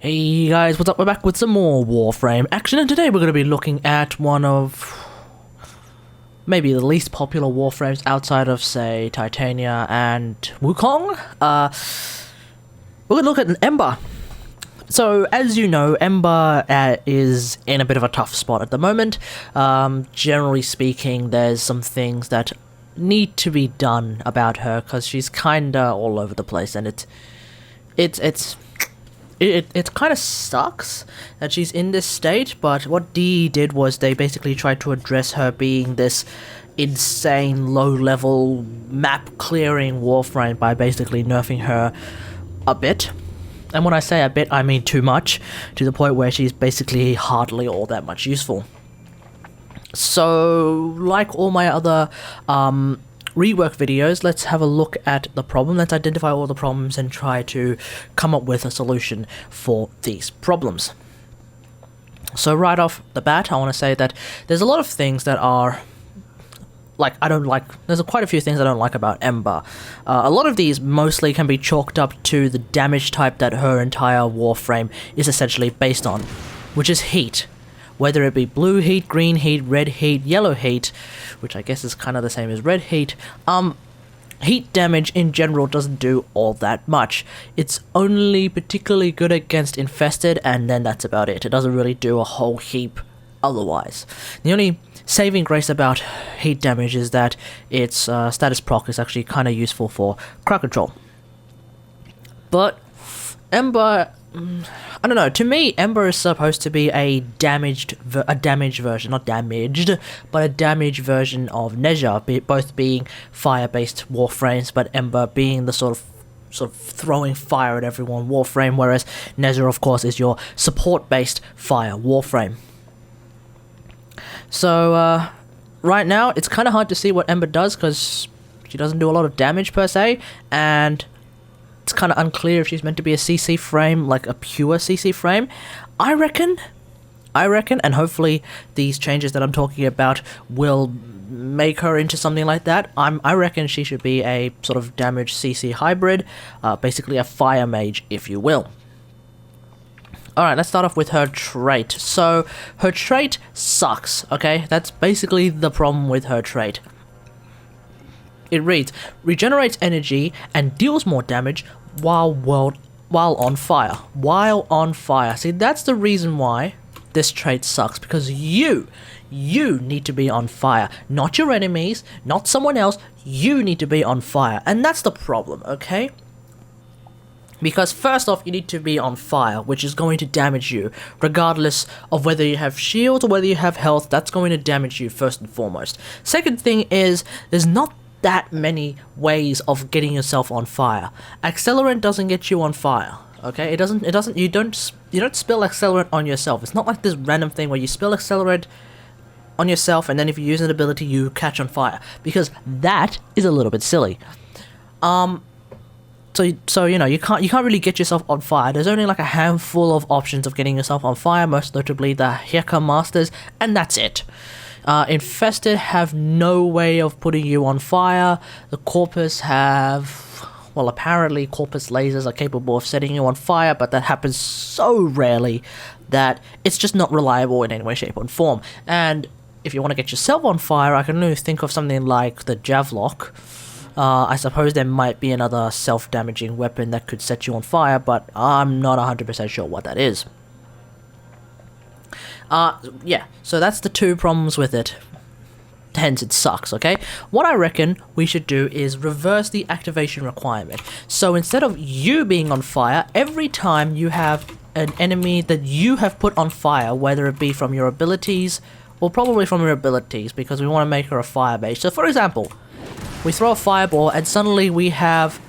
Hey guys, what's up? We're back with some more WarFrame action, and today we're going to be looking at one of maybe the least popular Warframes outside of, say, Titania and Wukong. We're going to look at an Ember. So, as you know, Ember is in a bit of a tough spot at the moment. Generally speaking, there's some things that need to be done about her, because she's kinda all over the place, and it kind of sucks that she's in this state, but what DE did was they basically tried to address her being this insane low-level map-clearing Warframe by basically nerfing her a bit. And when I say a bit, I mean too much, to the point where she's basically hardly all that much useful. So, like all my other rework videos, let's have a look at the problem. Let's identify all the problems and try to come up with a solution for these problems. So right off the bat, I want to say that there's a lot of things that are there's quite a few things I don't like about Ember. A lot of these mostly can be chalked up to the damage type that her entire Warframe is essentially based on, which is heat. Whether it be blue heat, green heat, red heat, yellow heat, which I guess is kind of the same as red heat, heat damage in general doesn't do all that much. It's only particularly good against infested, and then that's about it. It doesn't really do a whole heap otherwise. The only saving grace about heat damage is that its status proc is actually kind of useful for crowd control. But Ember, I don't know, to me, Ember is supposed to be a damaged version, not damaged, but a damaged version of Nezha, both being fire-based Warframes, but Ember being the sort of throwing fire at everyone Warframe, whereas Nezha, of course, is your support-based fire Warframe. So, right now, it's kind of hard to see what Ember does, because she doesn't do a lot of damage per se, and it's kind of unclear if she's meant to be a CC frame, like a pure CC frame. I reckon, and hopefully these changes that I'm talking about will make her into something like that. I reckon she should be a sort of damage CC hybrid, basically a fire mage, if you will. Alright, let's start off with her trait. So, her trait sucks, okay? That's basically the problem with her trait. It reads, regenerates energy and deals more damage while on fire. While on fire. See, that's the reason why this trait sucks, because you need to be on fire. Not your enemies, not someone else, you need to be on fire. And that's the problem, okay? Because first off, you need to be on fire, which is going to damage you, regardless of whether you have shields or whether you have health. That's going to damage you first and foremost. Second thing is, there's not that many ways of getting yourself on fire. Accelerant doesn't get you on fire, okay? You don't spill accelerant on yourself. It's not like this random thing where you spill accelerant on yourself and then if you use an ability you catch on fire, because that is a little bit silly. So you know, you can't really get yourself on fire. There's only like a handful of options of getting yourself on fire, most notably the Heka Masters, and that's it. Infested have no way of putting you on fire. The Corpus have, well, apparently Corpus lasers are capable of setting you on fire, but that happens so rarely that it's just not reliable in any way, shape, or form. And if you want to get yourself on fire, I can only think of something like the Javlock. I suppose there might be another self-damaging weapon that could set you on fire, but I'm not 100% sure what that is. Yeah, so that's the two problems with it. Hence, it sucks, okay? What I reckon we should do is reverse the activation requirement. So instead of you being on fire, every time you have an enemy that you have put on fire, whether it be from your abilities, or probably from your abilities, because we want to make her a fire mage. So for example, we throw a fireball and suddenly we have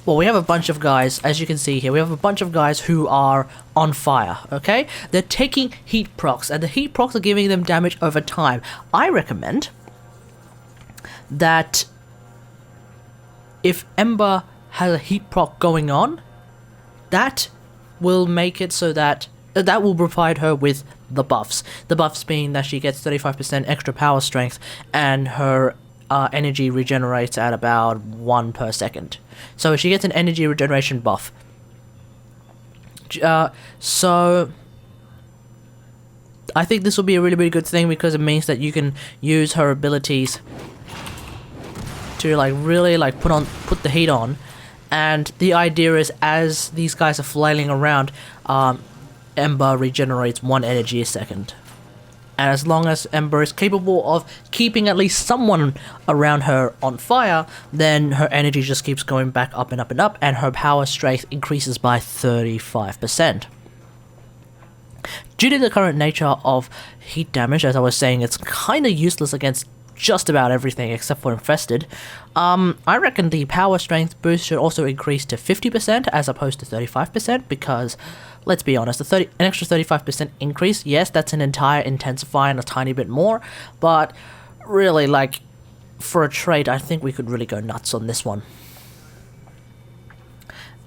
a bunch of guys, as you can see here, we have a bunch of guys who are on fire, okay? They're taking heat procs, and the heat procs are giving them damage over time. I recommend that if Ember has a heat proc going on, that will make it so that that will provide her with the buffs. The buffs being that she gets 35% extra power strength, and her energy regenerates at about 1 per second. So she gets an energy regeneration buff. So I think this will be a really, really good thing because it means that you can use her abilities to like really like put the heat on. And the idea is, as these guys are flailing around, Ember regenerates 1 energy a second. And as long as Ember is capable of keeping at least someone around her on fire, then her energy just keeps going back up and up and up, and her power strength increases by 35%. Due to the current nature of heat damage, as I was saying, it's kind of useless against just about everything except for infested. I reckon the power strength boost should also increase to 50% as opposed to 35%, because let's be honest, an extra 35% increase, yes, that's an entire intensifier and a tiny bit more, but really, like, for a trait, I think we could really go nuts on this one.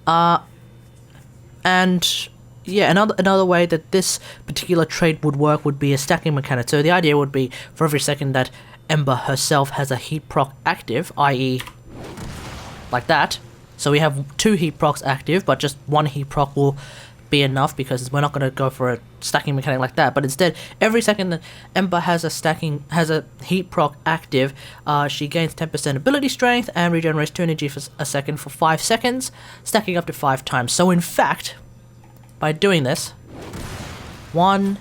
And yeah, another way that this particular trait would work would be a stacking mechanic. So the idea would be, for every second that Ember herself has a heat proc active, i.e. like that. So we have 2 heat procs active, but just 1 heat proc will be enough because we're not going to go for a stacking mechanic like that. But instead, every second that Ember has a heat proc active, she gains 10% ability strength and regenerates 2 energy for a second for 5 seconds, stacking up to 5 times. So in fact, by doing this, 1,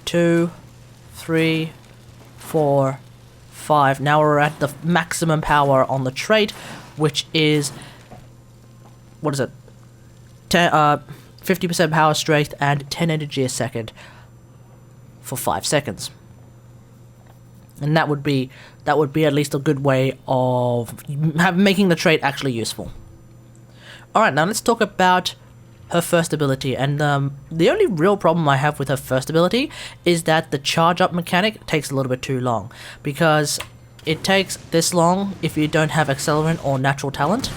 2, 3, 4, 5. Now we're at the maximum power on the trait, which is, what is it? 50% power strength and 10 energy a second for 5 seconds. And that would be at least a good way of making the trait actually useful. Alright, now let's talk about her first ability, and the only real problem I have with her first ability is that the charge up mechanic takes a little bit too long, because it takes this long if you don't have accelerant or natural talent.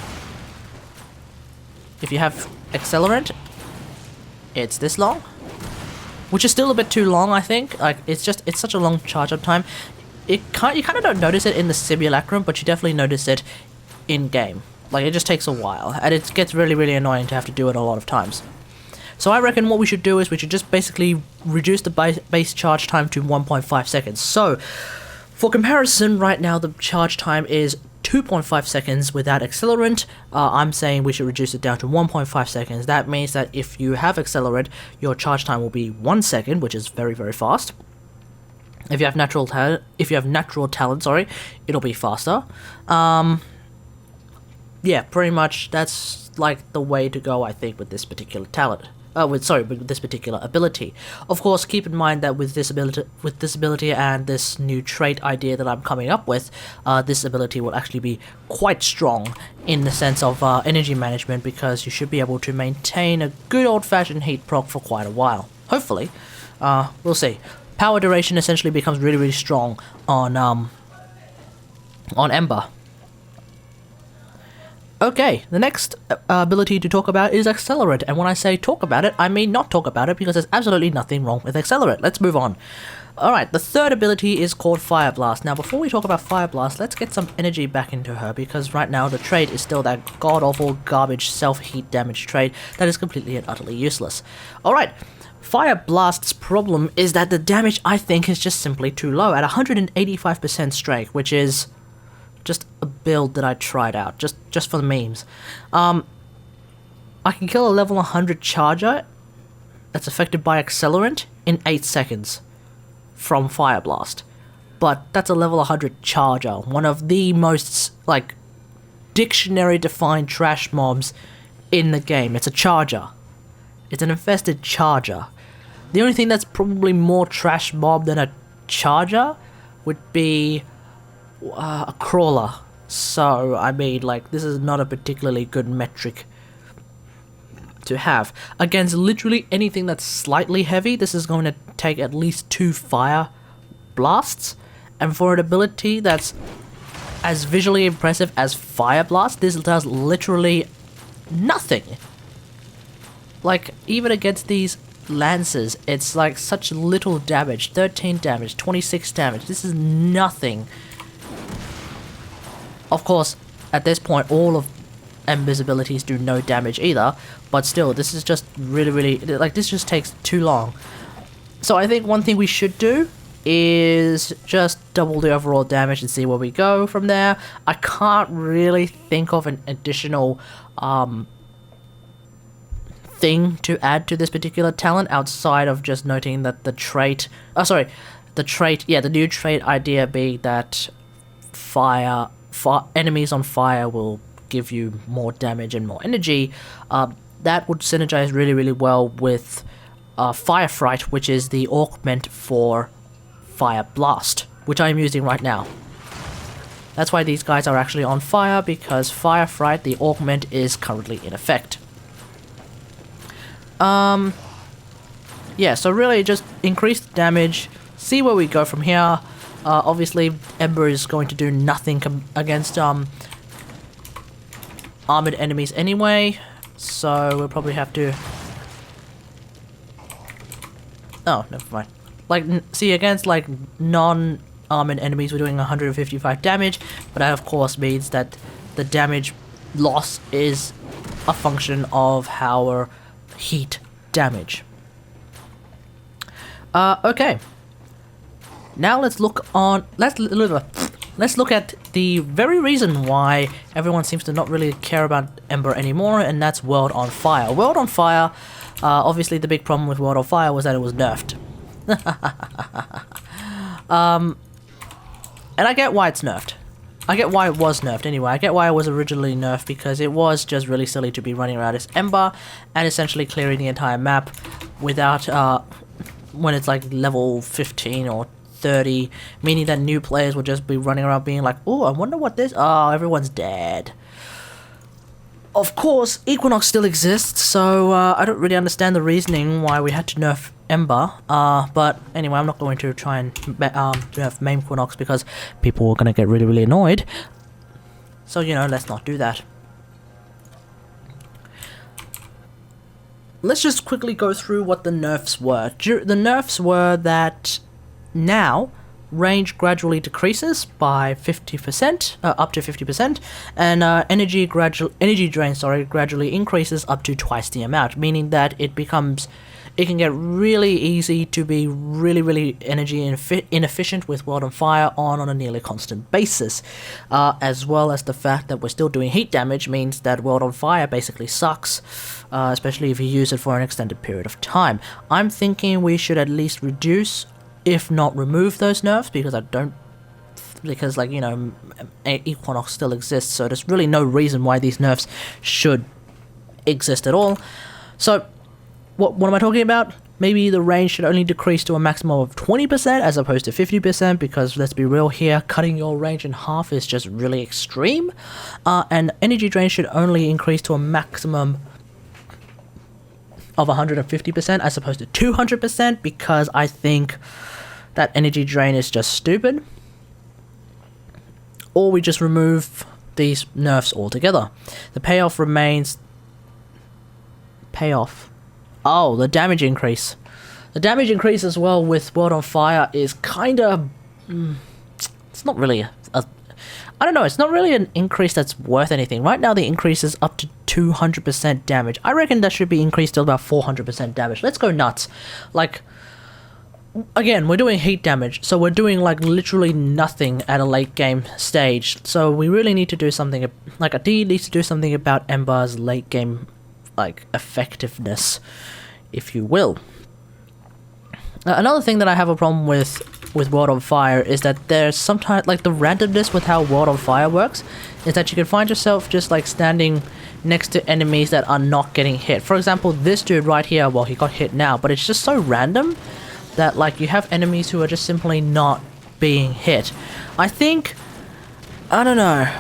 If you have accelerant, it's this long, which is still a bit too long, I think. Like, it's such a long charge up time. You kind of don't notice it in the simulacrum, but you definitely notice it in game. Like, it just takes a while, and it gets really, really annoying to have to do it a lot of times. So I reckon what we should do is we should just basically reduce the base charge time to 1.5 seconds. So, for comparison, right now the charge time is 2.5 seconds without accelerant. I'm saying we should reduce it down to 1.5 seconds. That means that if you have accelerant, your charge time will be 1 second, which is very, very fast. If you have natural talent, sorry, it'll be faster. Yeah, pretty much that's like the way to go, I think, with this particular talent. With this particular ability. Of course, keep in mind that with this ability and this new trait idea that I'm coming up with, this ability will actually be quite strong in the sense of energy management, because you should be able to maintain a good old-fashioned heat proc for quite a while. Hopefully, we'll see. Power duration essentially becomes really, really strong on Ember. Okay, the next ability to talk about is Accelerate, and when I say talk about it, I mean not talk about it, because there's absolutely nothing wrong with Accelerate. Let's move on. Alright, the third ability is called Fireblast. Now, before we talk about Fireblast, let's get some energy back into her, because right now the trait is still that god-awful garbage self-heat damage trait that is completely and utterly useless. Alright, Fireblast's problem is that the damage, I think, is just simply too low, at 185% strength, which is just a build that I tried out, just for the memes. I can kill a level 100 charger that's affected by Accelerant in 8 seconds from Fireblast. But that's a level 100 charger, one of the most, like, dictionary-defined trash mobs in the game. It's a charger. It's an infested charger. The only thing that's probably more trash mob than a charger would be a crawler. So, I mean, like, this is not a particularly good metric to have. Against literally anything that's slightly heavy, this is going to take at least 2 fire blasts. And for an ability that's as visually impressive as Fireblast, this does literally nothing. Like, even against these lances, it's like such little damage. 13 damage, 26 damage. This is nothing. Of course, at this point, all of Ember's abilities do no damage either, but still, this is just really, like, this just takes too long. So I think one thing we should do is just double the overall damage and see where we go from there. I can't really think of an additional thing to add to this particular talent outside of just noting that the trait, the new trait idea being that enemies on fire will give you more damage and more energy. That would synergize really well with Fire Fright, which is the augment for Fireblast, which I'm using right now. That's why these guys are actually on fire, because Fire Fright, the augment, is currently in effect. Yeah, so really just increase the damage, see where we go from here. Obviously, Ember is going to do nothing against armored enemies anyway, so we'll probably have to... Oh, never mind. Like, see, against, like, non-armored enemies, we're doing 155 damage, but that, of course, means that the damage loss is a function of our heat damage. Okay. Now let's look at the very reason why everyone seems to not really care about Ember anymore, and that's World on Fire. World on Fire, obviously the big problem with World on Fire was that it was nerfed. And I get why it's nerfed. I get why it was nerfed anyway. I get why it was originally nerfed, because it was just really silly to be running around as Ember and essentially clearing the entire map without, when it's like level 15 or 30, meaning that new players would just be running around being like, oh, I wonder what this... Oh, everyone's dead. Of course, Equinox still exists, so I don't really understand the reasoning why we had to nerf Ember. But anyway, I'm not going to try and nerf main Equinox because people are going to get really annoyed. So, you know, let's not do that. Let's just quickly go through what the nerfs were. The nerfs were that now range gradually decreases by 50%, up to 50%, and energy drain, gradually increases up to twice the amount, meaning that it can get really easy to be really energy inefficient with World on Fire on a nearly constant basis, as well as the fact that we're still doing heat damage means that World on Fire basically sucks, especially if you use it for an extended period of time. I'm thinking we should at least reduce, if not remove, those nerfs, because like, you know, Equinox still exists, so there's really no reason why these nerfs should exist at all. So what am I talking about? Maybe the range should only decrease to a maximum of 20% as opposed to 50%, because let's be real here, cutting your range in half is just really extreme. And energy drain should only increase to a maximum of 150% as opposed to 200%, because I think that energy drain is just stupid. Or we just remove these nerfs altogether. The payoff remains... Payoff? Oh, the damage increase. The damage increase as well with World on Fire is kinda... it's not really I don't know, it's not really an increase that's worth anything. Right now the increase is up to 200% damage. I reckon that should be increased to about 400% damage. Let's go nuts. Like, again, we're doing heat damage, so we're doing like literally nothing at a late game stage. So we really need to do something, like a D needs to do something about Ember's late game, like, effectiveness, if you will. Another thing that I have a problem with World on Fire is that there's sometimes, like, the randomness with how World on Fire works is that you can find yourself just like standing next to enemies that are not getting hit. For example, this dude right here, well, he got hit now, but it's just so random that, like, you have enemies who are just simply not being hit. I think, I don't know,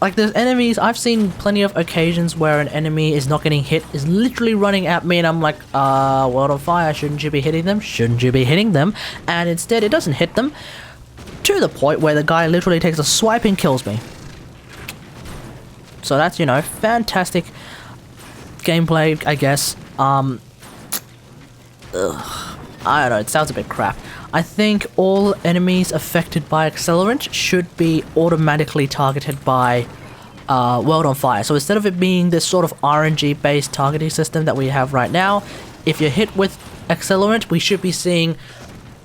like, there's enemies, I've seen plenty of occasions where an enemy is not getting hit, is literally running at me, and I'm like, World on Fire, shouldn't you be hitting them? Shouldn't you be hitting them? And instead it doesn't hit them, to the point where the guy literally takes a swipe and kills me. So that's, you know, fantastic gameplay, I guess. I don't know, it sounds a bit crap. I think all enemies affected by Accelerant should be automatically targeted by World on Fire. So instead of it being this sort of RNG based targeting system that we have right now, if you're hit with Accelerant, we should be seeing,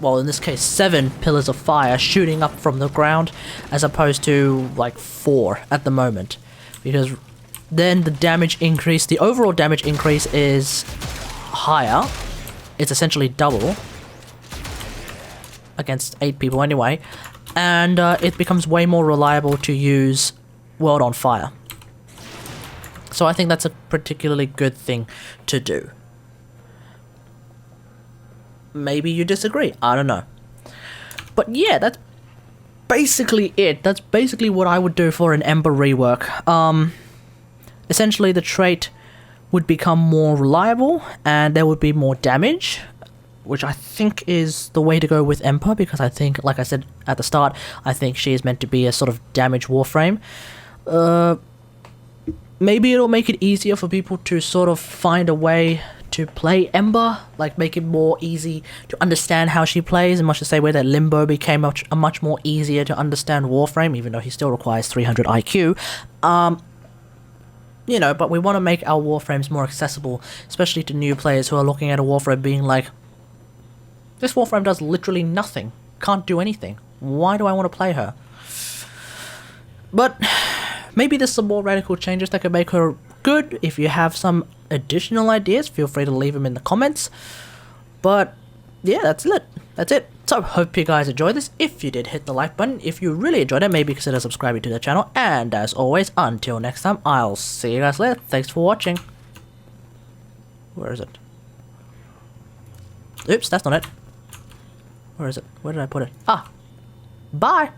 well, in this case, 7 pillars of fire shooting up from the ground, as opposed to like 4 at the moment. Because then the damage increase, the overall damage increase is higher. It's essentially double against 8 people anyway, and it becomes way more reliable to use World on Fire. So I think that's a particularly good thing to do. Maybe you disagree, I don't know. But yeah, that's basically it. That's basically what I would do for an Ember rework. Essentially the trait would become more reliable and there would be more damage, which I think is the way to go with Ember, because I think, like I said at the start, I think she is meant to be a sort of damage warframe. Maybe it'll make it easier for people to sort of find a way to play Ember, like make it more easy to understand how she plays, in much the same way that Limbo became a much more easier to understand warframe, even though he still requires 300 IQ. You know, but we want to make our warframes more accessible, especially to new players who are looking at a warframe being like, this warframe does literally nothing, can't do anything, why do I want to play her? But maybe there's some more radical changes that could make her good. If you have some additional ideas, feel free to leave them in the comments. But yeah, that's it. So hope you guys enjoyed this. If you did, hit the like button. If you really enjoyed it, maybe consider subscribing to the channel. And as always, until next time, I'll see you guys later. Thanks for watching. Where is it? Oops, that's not it. Where is it? Where did I put it? Ah, bye.